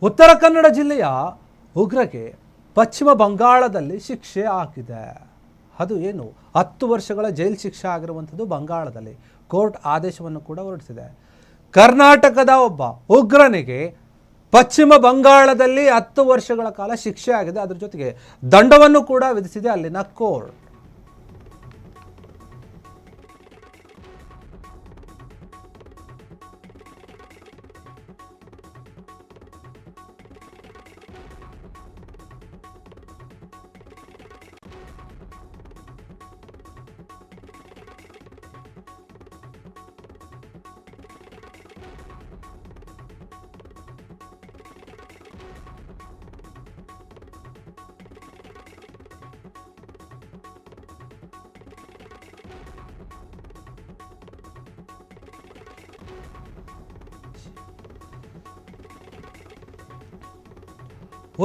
ಉತ್ತರ ಕನ್ನಡ ಜಿಲ್ಲೆಯ ಉಗ್ರಗೆ ಪಶ್ಚಿಮ ಬಂಗಾಳದಲ್ಲಿ ಶಿಕ್ಷೆ ಆಗಿದೆ. ಅದು ಏನು 10 ವರ್ಷಗಳ ಜೈಲು ಶಿಕ್ಷೆ ಆಗಿರುವಂಥದ್ದು ಬಂಗಾಳದಲ್ಲಿ ಕೋರ್ಟ್ ಆದೇಶವನ್ನು ಕೂಡ ಹೊರಡಿಸಿದೆ. ಕರ್ನಾಟಕದ ಒಬ್ಬ ಉಗ್ರನಿಗೆ ಪಶ್ಚಿಮ ಬಂಗಾಳದಲ್ಲಿ 10 ವರ್ಷಗಳ ಕಾಲ ಶಿಕ್ಷೆ ಆಗಿದೆ. ಅದರ ಜೊತೆಗೆ ದಂಡವನ್ನು ಕೂಡ ವಿಧಿಸಿದೆ ಅಲ್ಲಿನ ಕೋರ್ಟ್.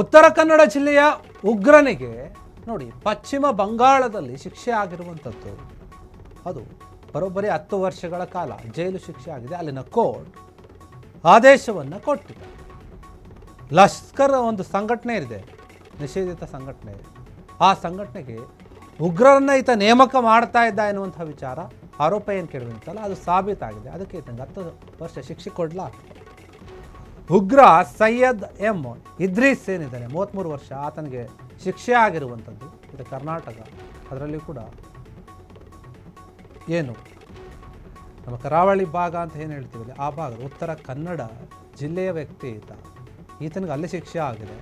ಉತ್ತರ ಕನ್ನಡ ಜಿಲ್ಲೆಯ ಉಗ್ರನಿಗೆ ನೋಡಿ ಪಶ್ಚಿಮ ಬಂಗಾಳದಲ್ಲಿ ಶಿಕ್ಷೆ ಆಗಿರುವಂಥದ್ದು. ಅದು ಬರೋಬ್ಬರಿ 10 ವರ್ಷಗಳ ಕಾಲ ಜೈಲು ಶಿಕ್ಷೆ ಆಗಿದೆ. ಅಲ್ಲಿನ ಕೋರ್ಟ್ ಆದೇಶವನ್ನು ಕೊಟ್ಟಿದೆ. ಲಷ್ಕರ್ ಒಂದು ಸಂಘಟನೆ ಇದೆ, ನಿಷೇಧಿತ ಸಂಘಟನೆ. ಆ ಸಂಘಟನೆಗೆ ಉಗ್ರರನ್ನ ಈತ ನೇಮಕ ಮಾಡ್ತಾ ಇದ್ದ ಎನ್ನುವಂಥ ವಿಚಾರ ಆರೋಪ ಏನು ಕೇಳಿರುತ್ತಲ್ಲ ಅದು ಸಾಬೀತಾಗಿದೆ. ಅದಕ್ಕೆ ಈತನಿಗೆ 10 ವರ್ಷ ಶಿಕ್ಷೆ ಕೊಡಲಾಗ್ತದೆ. ಉಗ್ರ ಸೈಯದ್ ಎಂ ಇದ್ರೀಸ್ ಏನಿದ್ದಾನೆ 33 ವರ್ಷ, ಆತನಿಗೆ ಶಿಕ್ಷೆ ಆಗಿರುವಂಥದ್ದು ಇದು ಕರ್ನಾಟಕ. ಅದರಲ್ಲಿ ಕೂಡ ಏನು ನಮ್ಮ ಕರಾವಳಿ ಭಾಗ ಅಂತ ಏನು ಹೇಳ್ತೀವಿ ಆ ಭಾಗ ಉತ್ತರ ಕನ್ನಡ ಜಿಲ್ಲೆಯ ವ್ಯಕ್ತಿ ಈತನಿಗೆ ಅಲ್ಲಿ ಶಿಕ್ಷೆ ಆಗಿದೆ.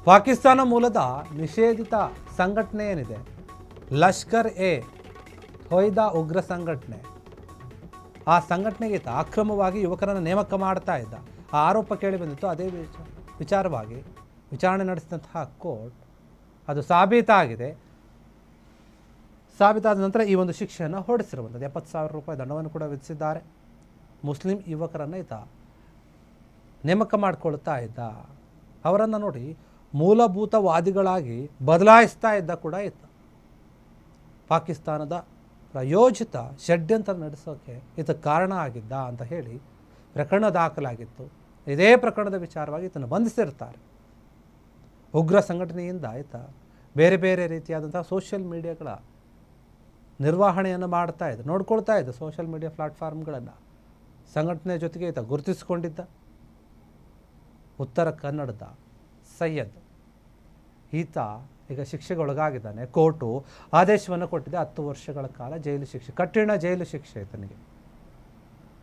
ಪಾಕಿಸ್ತಾನ ಮೂಲದ ನಿಷೇಧಿತ ಸಂಘಟನೆ ಏನಿದೆ ಲಷ್ಕರ್ ಎ ತೊಯ್ದಾ ಉಗ್ರ ಸಂಘಟನೆ, ಆ ಸಂಘಟನೆಗೆ ಅಕ್ರಮವಾಗಿ ಯುವಕರನ್ನು ನೇಮಕ ಮಾಡ್ತಾ ಇದ್ದ ಆ ಆರೋಪ ಕೇಳಿ ಬಂದಿತ್ತು. ಅದೇ ವಿಚಾರವಾಗಿ ವಿಚಾರಣೆ ನಡೆಸಿದಂತಹ ಕೋರ್ಟ್ ಅದು ಸಾಬೀತಾಗಿದೆ. ಸಾಬೀತಾದ ನಂತರ ಈ ಒಂದು ಶಿಕ್ಷೆಯನ್ನು ಹೊರಡಿಸಿರುವಂಥದ್ದು. 70,000 ರೂಪಾಯಿ ದಂಡವನ್ನು ಕೂಡ ವಿಧಿಸಿದ್ದಾರೆ. ಮುಸ್ಲಿಂ ಯುವಕರನ್ನು ಈತ ನೇಮಕ ಮಾಡಿಕೊಳ್ತಾ ಇದ್ದ. ಅವರನ್ನು ನೋಡಿ ಮೂಲಭೂತವಾದಿಗಳಾಗಿ ಬದಲಾಯಿಸ್ತಾ ಇದ್ದ ಕೂಡ ಈತ. ಪಾಕಿಸ್ತಾನದ ಪ್ರಾಯೋಜಿತ ಷಡ್ಯಂತ್ರ ನಡೆಸೋಕ್ಕೆ ಈತ ಕಾರಣ ಆಗಿದ್ದ ಅಂತ ಹೇಳಿ ಪ್ರಕರಣ ದಾಖಲಾಗಿತ್ತು. ಇದೇ ಪ್ರಕರಣದ ವಿಚಾರವಾಗಿ ಈತನ್ನು ಬಂಧಿಸಿರ್ತಾರೆ. ಉಗ್ರ ಸಂಘಟನೆಯಿಂದ ಈತ ಬೇರೆ ಬೇರೆ ರೀತಿಯಾದಂಥ ಸೋಷಿಯಲ್ ಮೀಡಿಯಾಗಳ ನಿರ್ವಹಣೆಯನ್ನು ಮಾಡ್ತಾ ಇದ್ದ, ನೋಡ್ಕೊಳ್ತಾ ಇದ್ದ ಸೋಷಿಯಲ್ ಮೀಡಿಯಾ ಪ್ಲಾಟ್ಫಾರ್ಮ್ಗಳನ್ನು. ಸಂಘಟನೆ ಜೊತೆಗೆ ಈತ ಗುರುತಿಸಿಕೊಂಡಿದ್ದ. ಉತ್ತರ ಕನ್ನಡದ ಸೈಯದ್ ಈತ ಈಗ ಶಿಕ್ಷೆಗೆ ಒಳಗಾಗಿದ್ದಾನೆ. ಕೋರ್ಟು ಆದೇಶವನ್ನು ಕೊಟ್ಟಿದೆ 10 ವರ್ಷಗಳ ಕಾಲ ಜೈಲು ಶಿಕ್ಷೆ, ಕಠಿಣ ಜೈಲು ಶಿಕ್ಷೆ ಈತನಿಗೆ.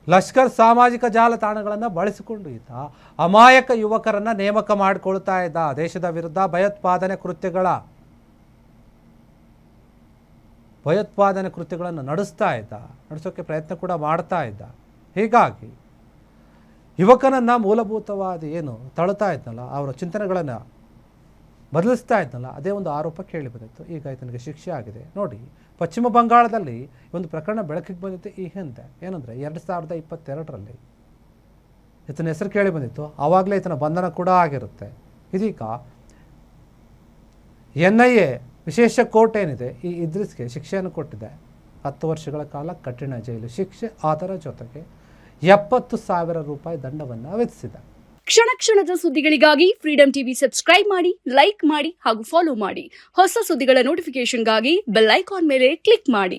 ಲಷ್ಕರ್ ಸಾಮಾಜಿಕ ಜಾಲತಾಣಗಳನ್ನು ಬಳಸಿಕೊಂಡು ಈತ ಅಮಾಯಕ ಯುವಕರನ್ನು ನೇಮಕ ಮಾಡಿಕೊಳ್ತಾ ಇದ್ದ. ದೇಶದ ವಿರುದ್ಧ ಭಯೋತ್ಪಾದನೆ ಕೃತ್ಯಗಳನ್ನು ನಡೆಸೋಕ್ಕೆ ಪ್ರಯತ್ನ ಕೂಡ ಮಾಡ್ತಾ ಇದ್ದ. ಹೀಗಾಗಿ ಯುವಕನನ್ನು ಮೂಲಭೂತವಾದಿ ಏನು ತಳ್ತಾ ಇದ್ನಲ್ಲ, ಅವರ ಚಿಂತನೆಗಳನ್ನು ಬದಲಿಸ್ತಾ ಇದ್ನಲ್ಲ, ಅದೇ ಒಂದು ಆರೋಪ ಕೇಳಿ ಬಂದಿತ್ತು. ಈಗ ಈತನಿಗೆ ಶಿಕ್ಷೆ ಆಗಿದೆ. ನೋಡಿ, ಪಶ್ಚಿಮ ಬಂಗಾಳದಲ್ಲಿ ಒಂದು ಪ್ರಕರಣ ಬೆಳಕಿಗೆ ಬಂದಿತ್ತು ಈ ಹಿಂದೆ. ಏನಂದರೆ 2022ರಲ್ಲಿ ಈತನ ಹೆಸರು ಕೇಳಿ ಬಂದಿತ್ತು. ಆವಾಗಲೇ ಈತನ ಬಂಧನ ಕೂಡ ಆಗಿರುತ್ತೆ. ಇದೀಗ NIA ವಿಶೇಷ ಕೋರ್ಟ್ ಏನಿದೆ ಈ ಇದ್ರೀಸ್ಗೆ ಶಿಕ್ಷೆಯನ್ನು ಕೊಟ್ಟಿದೆ. 10 ವರ್ಷಗಳ ಕಾಲ ಕಠಿಣ ಜೈಲು ಶಿಕ್ಷೆ, ಅದರ ಜೊತೆಗೆ 70,000 ರೂಪಾಯಿ ದಂಡವನ್ನು ವಿಧಿಸಿದೆ. ಕ್ಷಣ ಕ್ಷಣದ ಸುದ್ದಿಗಳಿಗಾಗಿ ಫ್ರೀಡಂ ಟಿವಿ ಸಬ್ಸ್ಕ್ರೈಬ್ ಮಾಡಿ, ಲೈಕ್ ಮಾಡಿ ಹಾಗೂ ಫಾಲೋ ಮಾಡಿ. ಹೊಸ ಸುದ್ದಿಗಳ ನೋಟಿಫಿಕೇಶನ್ಗಾಗಿ ಬೆಲ್ ಐಕಾನ್ ಮೇಲೆ ಕ್ಲಿಕ್ ಮಾಡಿ.